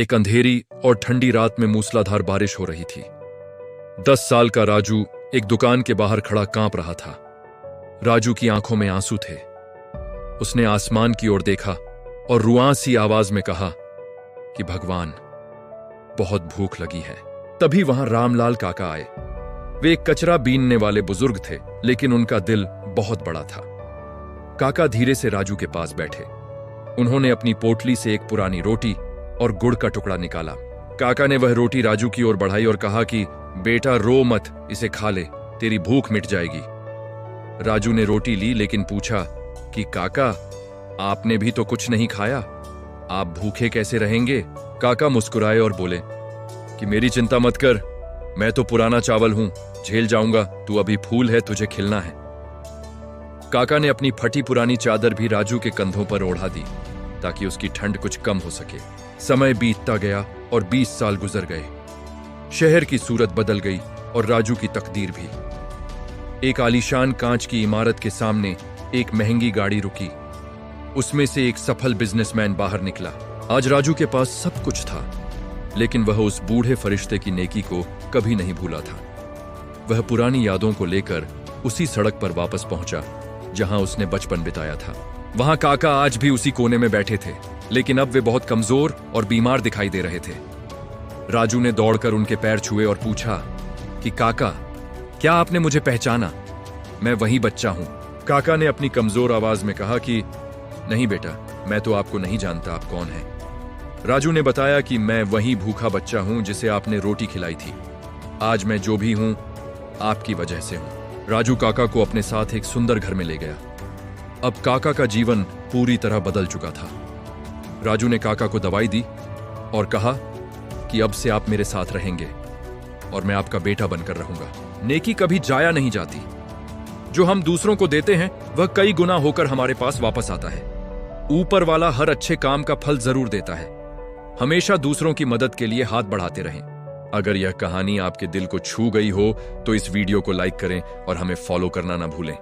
एक अंधेरी और ठंडी रात में मूसलाधार बारिश हो रही थी। 10 साल का राजू एक दुकान के बाहर खड़ा कांप रहा था। राजू की आंखों में आंसू थे। उसने आसमान की ओर देखा और रुआं सी आवाज में कहा कि भगवान, बहुत भूख लगी है। तभी वहां रामलाल काका आए। वे एक कचरा बीनने वाले बुजुर्ग थे, लेकिन उनका दिल बहुत बड़ा था। काका धीरे से राजू के पास बैठे। उन्होंने अपनी पोटली से एक पुरानी रोटी और गुड़ का टुकड़ा निकाला। काका ने वह रोटी राजू की ओर बढ़ाई और कहा कि बेटा रो मत, इसे खा ले, तेरी भूख मिट जाएगी। राजू ने रोटी ली, लेकिन पूछा कि काका, आपने भी तो कुछ नहीं खाया, आप भूखे कैसे रहेंगे? काका मुस्कुराए और बोले कि मेरी चिंता मत कर, मैं तो पुराना चावल हूं, झेल जाऊंगा। तू अभी फूल है, तुझे खिलना है। काका ने अपनी फटी पुरानी चादर भी राजू के कंधों पर ओढ़ा दी ताकि उसकी ठंड कुछ कम हो सके। समय बीतता गया और 20 साल गुजर गए। शहर की सूरत बदल गई और राजू की तकदीर भी। एक आलीशान कांच की इमारत के सामने एक महंगी गाड़ी रुकी। उसमें से एक सफल बिजनेसमैन बाहर निकला। आज राजू के पास सब कुछ था, लेकिन वह उस बूढ़े फरिश्ते की नेकी को कभी नहीं भूला था। वह पुरानी यादों को लेकर उसी सड़क पर वापस पहुंचा जहां उसने बचपन बिताया था। वहां काका आज भी उसी कोने में बैठे थे, लेकिन अब वे बहुत कमजोर और बीमार दिखाई दे रहे थे। राजू ने दौड़कर उनके पैर छुए और पूछा कि काका, क्या आपने मुझे पहचाना? मैं वही बच्चा हूं। काका ने अपनी कमजोर आवाज में कहा कि नहीं बेटा, मैं तो आपको नहीं जानता, आप कौन हैं? राजू ने बताया कि मैं वही भूखा बच्चा हूं जिसे आपने रोटी खिलाई थी। आज मैं जो भी हूं, आपकी वजह से हूं। राजू काका को अपने साथ एक सुंदर घर में ले गया। अब काका का जीवन पूरी तरह बदल चुका था। राजू ने काका को दवाई दी और कहा कि अब से आप मेरे साथ रहेंगे और मैं आपका बेटा बनकर रहूंगा। नेकी कभी जाया नहीं जाती। जो हम दूसरों को देते हैं वह कई गुना होकर हमारे पास वापस आता है। ऊपर वाला हर अच्छे काम का फल जरूर देता है। हमेशा दूसरों की मदद के लिए हाथ बढ़ाते रहें। अगर यह कहानी आपके दिल को छू गई हो तो इस वीडियो को लाइक करें और हमें फॉलो करना ना भूलें।